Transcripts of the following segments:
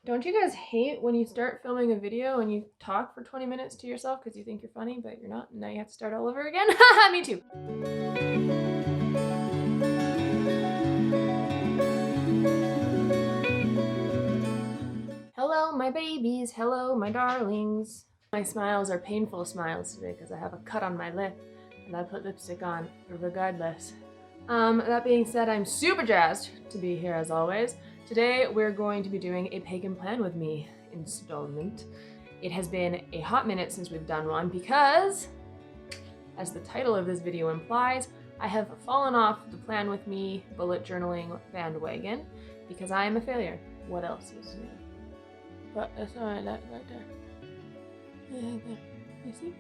Don't you guys hate when you start filming a video and you talk for 20 minutes to yourself because you think you're funny, but you're not, and now you have to start all over again? Haha, me too. Hello, my babies. Hello, my darlings. My smiles are painful smiles today because I have a cut on my lip and I put lipstick on regardless. That being said, I'm super jazzed to be here as always. Today we're going to be doing a Pagan Plan With Me installment. It has been a hot minute since we've done one because, as the title of this video implies, I have fallen off the Plan With Me bullet journaling bandwagon because I am a failure. What else is new? But that's alright, that right there. You see?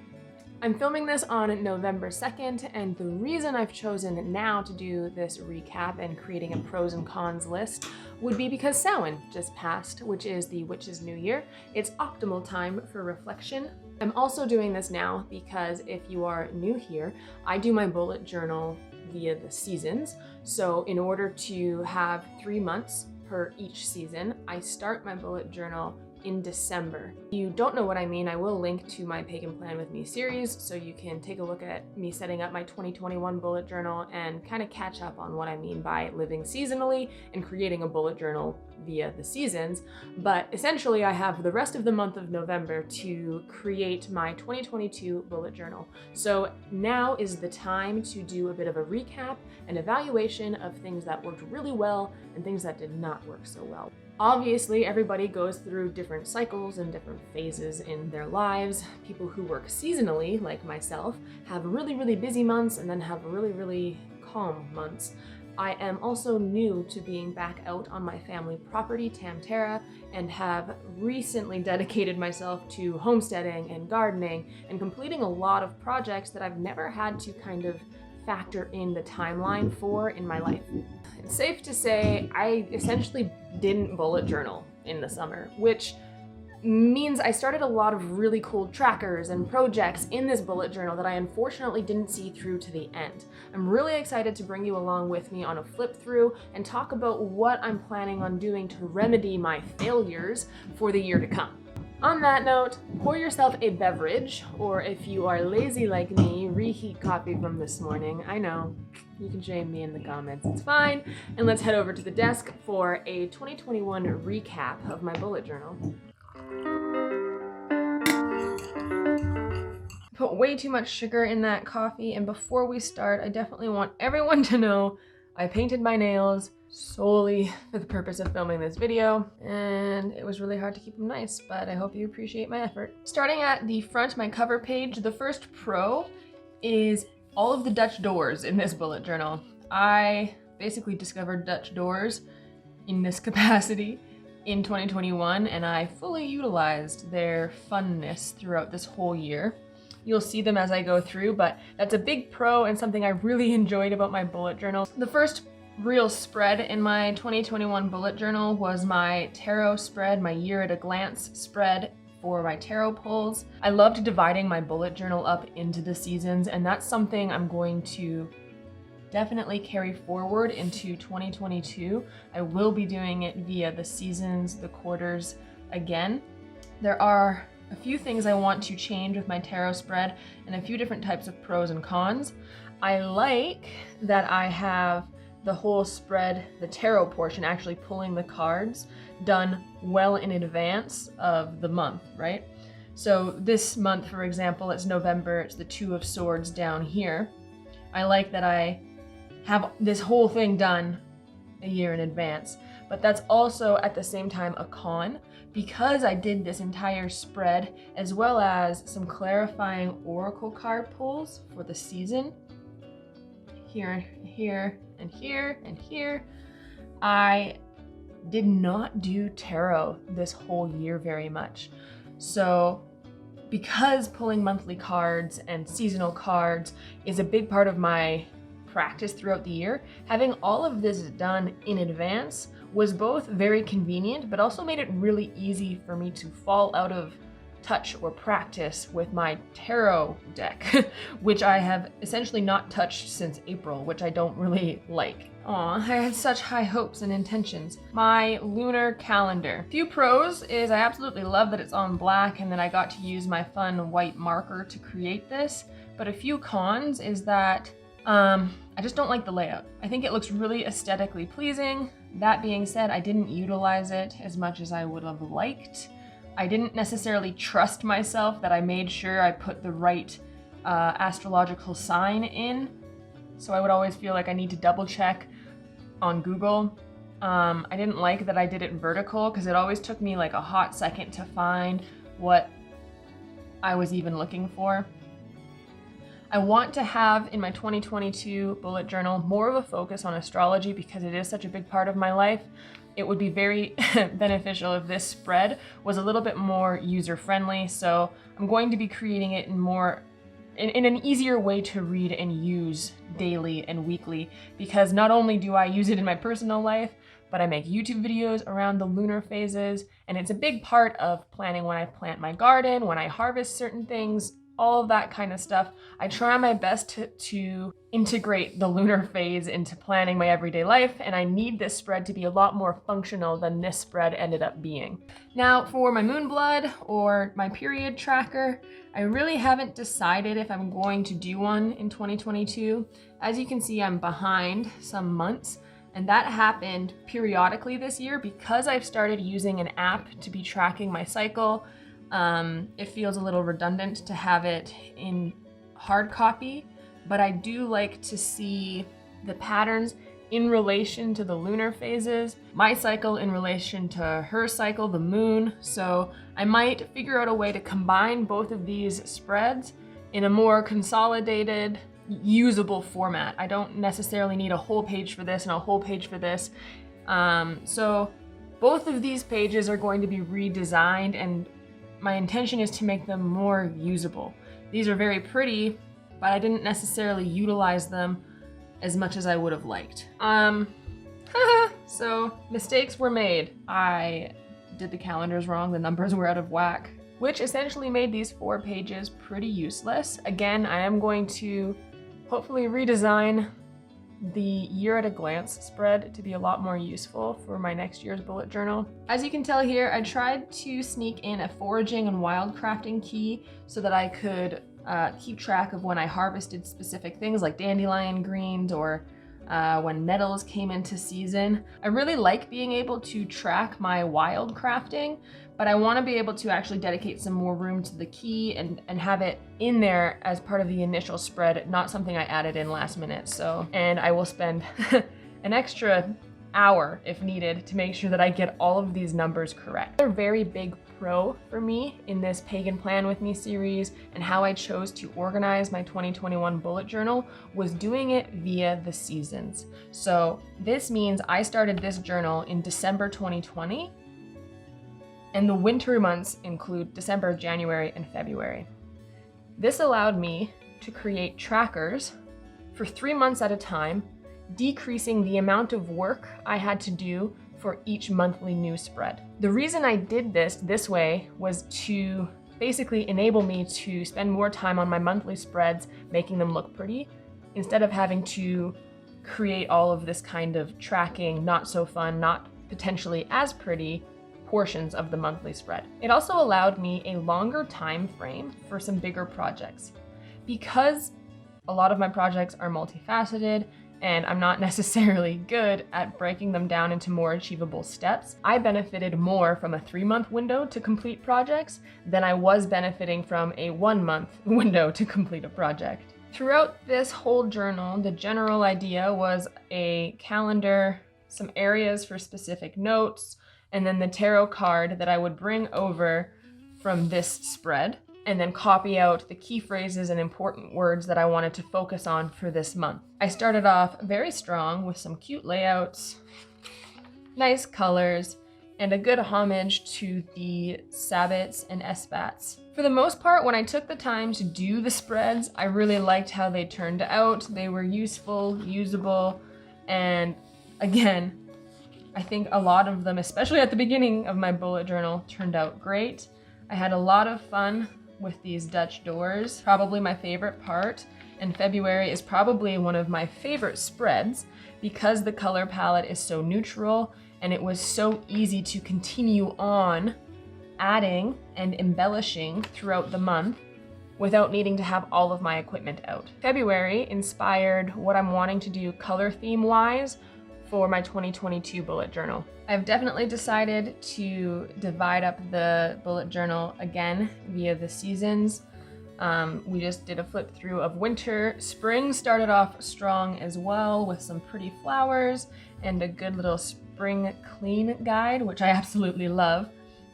I'm filming this on November 2nd, and the reason I've chosen now to do this recap and creating a pros and cons list would be because Samhain just passed, which is the Witch's New Year. It's optimal time for reflection. I'm also doing this now because if you are new here, I do my bullet journal via the seasons. So in order to have 3 months per each season, I start my bullet journal in December. If you don't know what I mean, I will link to my Pagan Plan With Me series so you can take a look at me setting up my 2021 bullet journal and kind of catch up on what I mean by living seasonally and creating a bullet journal via the seasons. But essentially I have the rest of the month of November to create my 2022 bullet journal. So now is the time to do a bit of a recap and evaluation of things that worked really well and things that did not work so well. Obviously, everybody goes through different cycles and different phases in their lives. People who work seasonally, like myself, have really, really busy months and then have really, really calm months. I am also new to being back out on my family property, Tamtara, and have recently dedicated myself to homesteading and gardening and completing a lot of projects that I've never had to kind of factor in the timeline for in my life. It's safe to say I essentially didn't bullet journal in the summer, which means I started a lot of really cool trackers and projects in this bullet journal that I unfortunately didn't see through to the end. I'm really excited to bring you along with me on a flip through and talk about what I'm planning on doing to remedy my failures for the year to come. On that note, pour yourself a beverage, or if you are lazy like me, reheat coffee from this morning. I know, you can shame me in the comments, it's fine. And let's head over to the desk for a 2021 recap of my bullet journal. Put way too much sugar in that coffee, and before we start, I definitely want everyone to know I painted my nails solely for the purpose of filming this video, and it was really hard to keep them nice, but I hope you appreciate my effort. Starting at the front, my cover page, the first pro is all of the Dutch doors in this bullet journal. I basically discovered Dutch doors in this capacity in 2021, and I fully utilized their funness throughout this whole year. You'll see them as I go through, but that's a big pro and something I really enjoyed about my bullet journal. The first real spread in my 2021 bullet journal was my tarot spread, my year at a glance spread for my tarot pulls. I loved dividing my bullet journal up into the seasons, and that's something I'm going to definitely carry forward into 2022. I will be doing it via the seasons, the quarters again. There are a few things I want to change with my tarot spread and a few different types of pros and cons. I like that I have the whole spread, the tarot portion, actually pulling the cards, done well in advance of the month, right? So this month, for example, it's November, it's the Two of Swords down here. I like that I have this whole thing done a year in advance, but that's also at the same time a con because I did this entire spread as well as some clarifying oracle card pulls for the season. Here, here, and here, and here. I did not do tarot this whole year very much. So because pulling monthly cards and seasonal cards is a big part of my practice throughout the year, having all of this done in advance was both very convenient, but also made it really easy for me to fall out of touch or practice with my tarot deck, which I have essentially not touched since April, which I don't really like. Aw, I had such high hopes and intentions. My lunar calendar. Few pros is I absolutely love that it's on black and that I got to use my fun white marker to create this, but a few cons is that I just don't like the layout. I think it looks really aesthetically pleasing. That being said, I didn't utilize it as much as I would have liked. I didn't necessarily trust myself that I made sure I put the right astrological sign in. So I would always feel like I need to double check on Google. I didn't like that I did it vertical because it always took me like a hot second to find what I was even looking for. I want to have in my 2022 bullet journal more of a focus on astrology because it is such a big part of my life. It would be very beneficial if this spread was a little bit more user-friendly. So I'm going to be creating it in an easier way to read and use daily and weekly, because not only do I use it in my personal life, but I make YouTube videos around the lunar phases, and it's a big part of planning when I plant my garden, when I harvest certain things, all of that kind of stuff. I try my best to integrate the lunar phase into planning my everyday life, and I need this spread to be a lot more functional than this spread ended up being. Now, for my moon blood or my period tracker, I really haven't decided if I'm going to do one in 2022. As you can see, I'm behind some months, and that happened periodically this year because I've started using an app to be tracking my cycle. It feels a little redundant to have it in hard copy, but I do like to see the patterns in relation to the lunar phases, my cycle in relation to her cycle, the moon. So I might figure out a way to combine both of these spreads in a more consolidated, usable format. I don't necessarily need a whole page for this and a whole page for this. So both of these pages are going to be redesigned, and my intention is to make them more usable. These are very pretty, but I didn't necessarily utilize them as much as I would have liked. So mistakes were made. I did the calendars wrong, the numbers were out of whack, which essentially made these 4 pages pretty useless. Again, I am going to hopefully redesign the year at a glance spread to be a lot more useful for my next year's bullet journal. As you can tell here, I tried to sneak in a foraging and wildcrafting key so that I could keep track of when I harvested specific things like dandelion greens or when nettles came into season. I really like being able to track my wildcrafting, but I want to be able to actually dedicate some more room to the key and have it in there as part of the initial spread, not something I added in last minute. So, and I will spend an extra hour if needed to make sure that I get all of these numbers correct. Another very big pro for me in this Pagan Plan With Me series and how I chose to organize my 2021 bullet journal was doing it via the seasons. So this means I started this journal in December 2020, and the winter months include December, January, and February. This allowed me to create trackers for 3 months at a time, decreasing the amount of work I had to do for each monthly news spread. The reason I did this way was to basically enable me to spend more time on my monthly spreads, making them look pretty, instead of having to create all of this kind of tracking, not so fun, not potentially as pretty portions of the monthly spread. It also allowed me a longer time frame for some bigger projects. Because a lot of my projects are multifaceted and I'm not necessarily good at breaking them down into more achievable steps, I benefited more from a 3-month window to complete projects than I was benefiting from a 1-month window to complete a project. Throughout this whole journal, the general idea was a calendar, some areas for specific notes, and then the tarot card that I would bring over from this spread, and then copy out the key phrases and important words that I wanted to focus on for this month. I started off very strong with some cute layouts, nice colors, and a good homage to the Sabbats and Esbats. For the most part, when I took the time to do the spreads, I really liked how they turned out. They were useful, usable, and again, I think a lot of them, especially at the beginning of my bullet journal, turned out great. I had a lot of fun with these Dutch doors, probably my favorite part, and February is probably one of my favorite spreads because the color palette is so neutral and it was so easy to continue on adding and embellishing throughout the month without needing to have all of my equipment out. February inspired what I'm wanting to do color theme wise for my 2022 bullet journal. I've definitely decided to divide up the bullet journal again via the seasons. We just did a flip through of winter. Spring started off strong as well with some pretty flowers and a good little spring clean guide, which I absolutely love.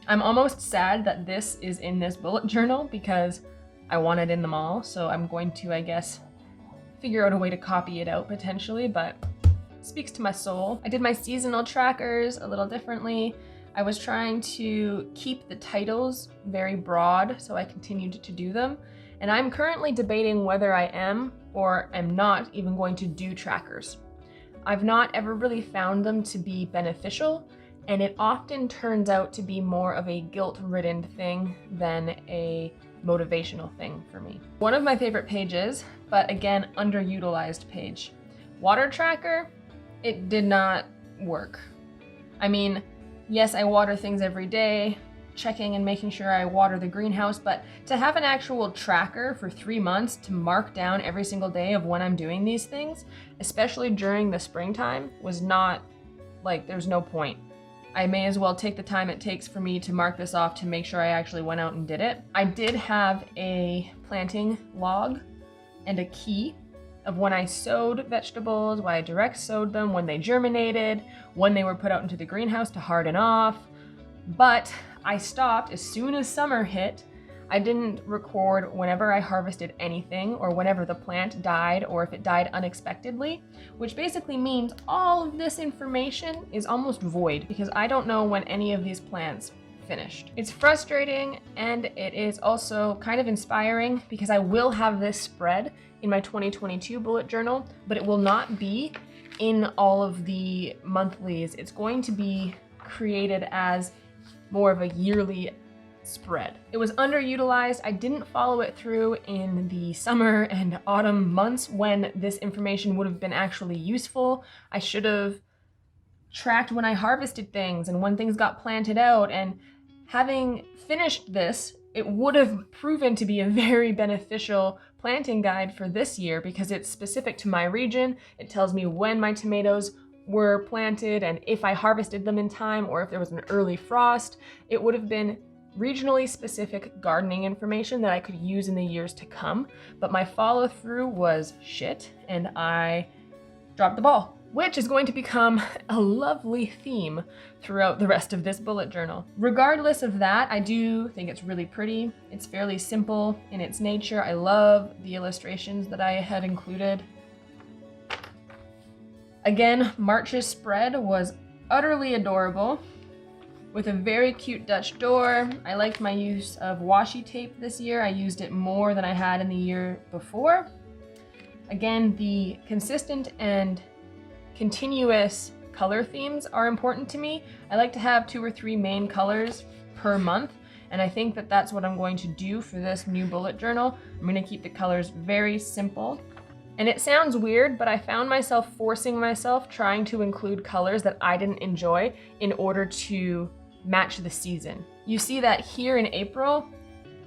I'm almost sad that this is in this bullet journal because I want it in them all, so I'm going to, I guess, figure out a way to copy it out potentially, but speaks to my soul. I did my seasonal trackers a little differently. I was trying to keep the titles very broad, so I continued to do them. And I'm currently debating whether I am or am not even going to do trackers. I've not ever really found them to be beneficial, and it often turns out to be more of a guilt-ridden thing than a motivational thing for me. One of my favorite pages, but again, underutilized page. Water tracker, it did not work. I mean, yes, I water things every day, checking and making sure I water the greenhouse, but to have an actual tracker for 3 months to mark down every single day of when I'm doing these things, especially during the springtime, was not, like, there's no point. I may as well take the time it takes for me to mark this off to make sure I actually went out and did it. I did have a planting log and a key of when I sowed vegetables, when I direct sowed them, when they germinated, when they were put out into the greenhouse to harden off. But I stopped as soon as summer hit. I didn't record whenever I harvested anything or whenever the plant died or if it died unexpectedly, which basically means all of this information is almost void because I don't know when any of these plants finished. It's frustrating and it is also kind of inspiring because I will have this spread in my 2022 bullet journal, but it will not be in all of the monthlies. It's going to be created as more of a yearly spread. It was underutilized. I didn't follow it through in the summer and autumn months when this information would have been actually useful. I should have tracked when I harvested things and when things got planted out, and having finished this, it would have proven to be a very beneficial planting guide for this year because it's specific to my region. It tells me when my tomatoes were planted and if I harvested them in time or if there was an early frost. It would have been regionally specific gardening information that I could use in the years to come, but my follow through was shit and I dropped the ball, which is going to become a lovely theme throughout the rest of this bullet journal. Regardless of that, I do think it's really pretty. It's fairly simple in its nature. I love the illustrations that I had included. Again, March's spread was utterly adorable with a very cute Dutch door. I liked my use of washi tape this year. I used it more than I had in the year before. Again, the consistent and continuous color themes are important to me. I like to have 2 or 3 main colors per month, and I think that that's what I'm going to do for this new bullet journal. I'm going to keep the colors very simple. And it sounds weird, but I found myself forcing myself trying to include colors that I didn't enjoy in order to match the season. You see that here in April.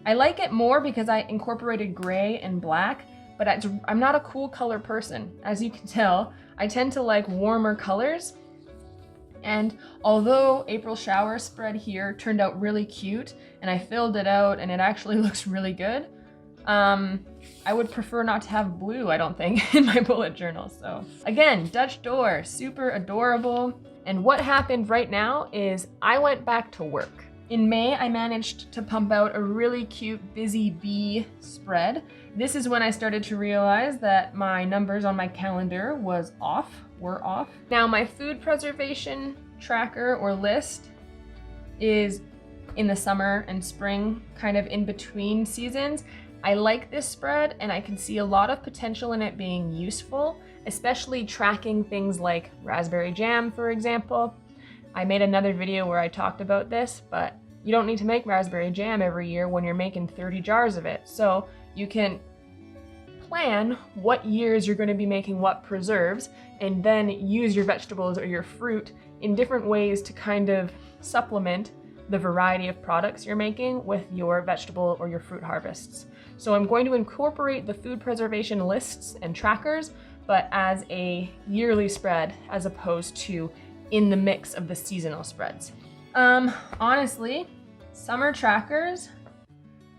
I like it more because I incorporated gray and black, but I'm not a cool color person. As you can tell, I tend to like warmer colors. And although April shower spread here turned out really cute and I filled it out and it actually looks really good, I would prefer not to have blue, I don't think, in my bullet journal. So again, Dutch door, super adorable. And what happened right now is I went back to work. In May, I managed to pump out a really cute Busy Bee spread. This is when I started to realize that my numbers on my calendar were off. Now my food preservation tracker or list is in the summer and spring, kind of in between seasons. I like this spread and I can see a lot of potential in it being useful, especially tracking things like raspberry jam, for example. I made another video where I talked about this, but You don't need to make raspberry jam every year when you're making 30 jars of it. So you can plan what years you're going to be making what preserves, and then use your vegetables or your fruit in different ways to kind of supplement the variety of products you're making with your vegetable or your fruit harvests. So I'm going to incorporate the food preservation lists and trackers, but as a yearly spread as opposed to in the mix of the seasonal spreads. Honestly, summer trackers,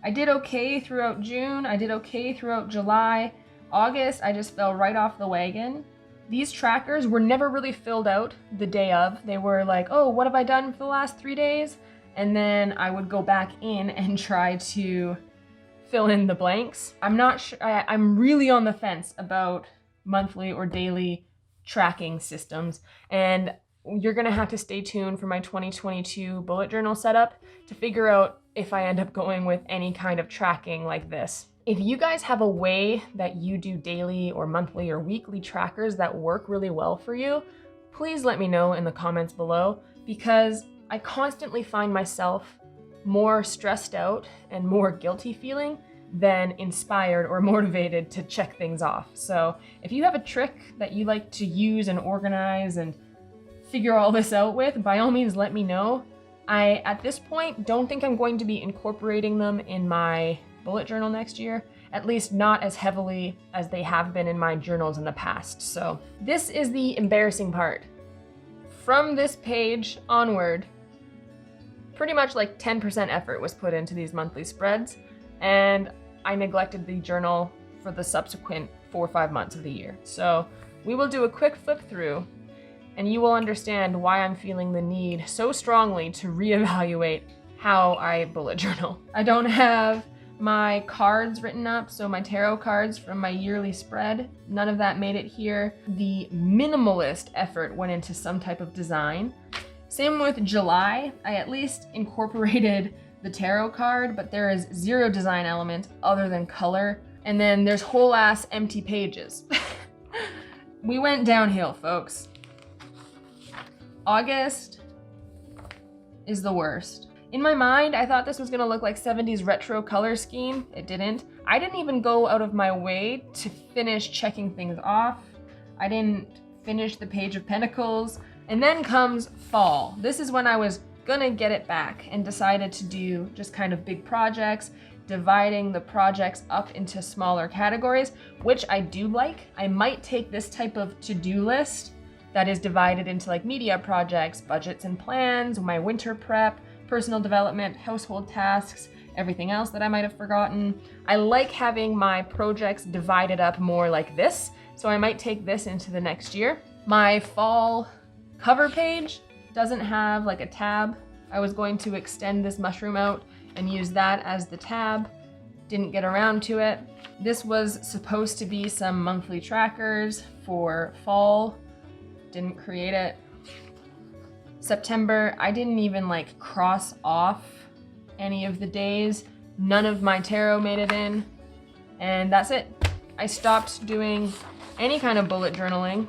I did okay throughout June, I did okay throughout July. August, I just fell right off the wagon. These trackers were never really filled out the day of. They were like, oh, what have I done for the last 3 days? And then I would go back in and try to fill in the blanks. I'm not sure, I'm really on the fence about monthly or daily tracking systems, and you're gonna have to stay tuned for my 2022 bullet journal setup to figure out if I end up going with any kind of tracking like this. If you guys have a way that you do daily or monthly or weekly trackers that work really well for you, please let me know in the comments below, because I constantly find myself more stressed out and more guilty feeling than inspired or motivated to check things off. So if you have a trick that you like to use and organize and figure all this out with, by all means let me know. I, at this point, don't think I'm going to be incorporating them in my bullet journal next year, at least not as heavily as they have been in my journals in the past. So this is the embarrassing part. From this page onward, pretty much like 10% effort was put into these monthly spreads, and I neglected the journal for the subsequent 4 or 5 months of the year. So we will do a quick flip through, and you will understand why I'm feeling the need so strongly to reevaluate how I bullet journal. I don't have my cards written up, so my tarot cards from my yearly spread, none of that made it here. The minimalist effort went into some type of design. Same with July. I at least incorporated the tarot card, but there is 0 design element other than color. And then there's whole ass empty pages. We went downhill, folks. August is the worst. In my mind, I thought this was gonna look like 70s retro color scheme. It didn't. I didn't even go out of my way to finish checking things off. I didn't finish the Page of Pentacles. And then comes fall. This is when I was gonna get it back and decided to do just kind of big projects, dividing the projects up into smaller categories, which I do like. I might take this type of to-do list that is divided into like media projects, budgets and plans, my winter prep, personal development, household tasks, everything else that I might have forgotten. I like having my projects divided up more like this, so I might take this into the next year. My fall cover page doesn't have like a tab. I was going to extend this mushroom out and use that as the tab. Didn't get around to it. This was supposed to be some monthly trackers for fall. Didn't create it. September, I didn't even like cross off any of the days. None of my tarot made it in, and that's it. I stopped doing any kind of bullet journaling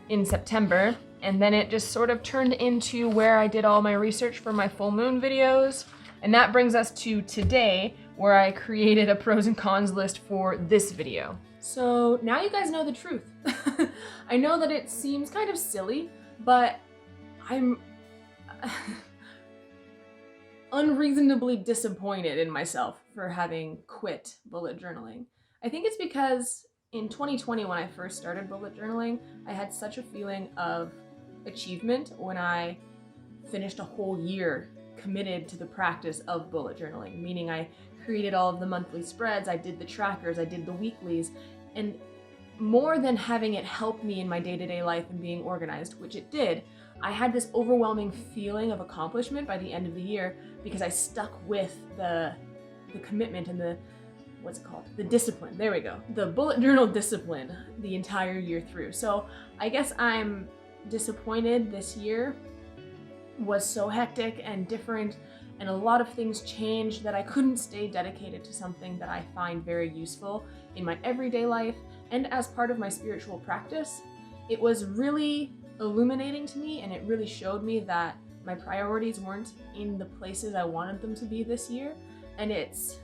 in September, and then it just sort of turned into where I did all my research for my full moon videos. And that brings us to today, where I created a pros and cons list for this video. So now you guys know the truth. I know that it seems kind of silly, but I'm unreasonably disappointed in myself for having quit bullet journaling. I think it's because in 2020, when I first started bullet journaling, I had such a feeling of achievement when I finished a whole year committed to the practice of bullet journaling, meaning I created all of the monthly spreads, I did the trackers, I did the weeklies, and more than having it help me in my day-to-day life and being organized, which it did, I had this overwhelming feeling of accomplishment by the end of the year because I stuck with the commitment and the, what's it called? The discipline, there we go. The bullet journal discipline the entire year through. So I guess I'm disappointed this year was so hectic and different, and a lot of things changed that I couldn't stay dedicated to something that I find very useful in my everyday life and as part of my spiritual practice. It was really illuminating to me, and it really showed me that my priorities weren't in the places I wanted them to be this year, and it's,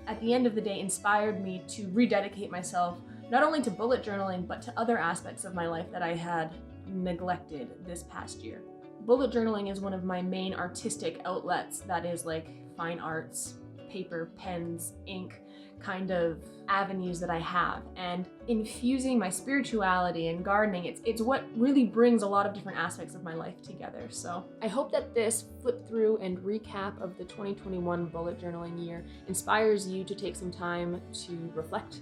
at the end of the day, inspired me to rededicate myself not only to bullet journaling, but to other aspects of my life that I had neglected this past year. Bullet journaling is one of my main artistic outlets, that is like fine arts, paper, pens, ink, kind of avenues that I have, and infusing my spirituality and gardening, it's what really brings a lot of different aspects of my life together. So I hope that this flip through and recap of the 2021 bullet journaling year inspires you to take some time to reflect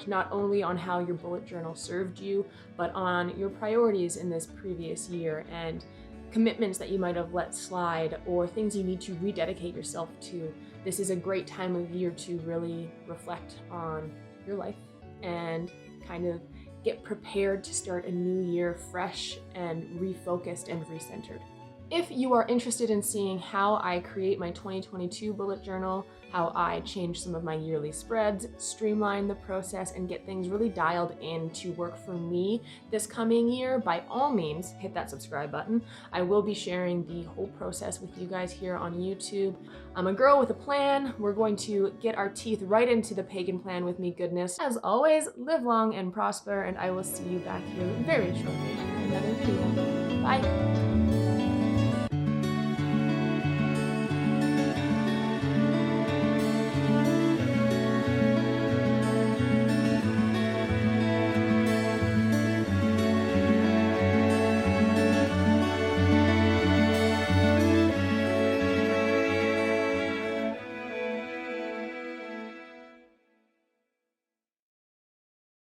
not only on how your bullet journal served you, but on your priorities in this previous year and commitments that you might have let slide or things you need to rededicate yourself to. This is a great time of year to really reflect on your life and kind of get prepared to start a new year fresh and refocused and recentered. If you are interested in seeing how I create my 2022 bullet journal, how I change some of my yearly spreads, streamline the process, and get things really dialed in to work for me this coming year, by all means, hit that subscribe button. I will be sharing the whole process with you guys here on YouTube. I'm a girl with a plan. We're going to get our teeth right into the Pagan plan with me goodness. As always, live long and prosper, and I will see you back here very shortly in another video. Bye!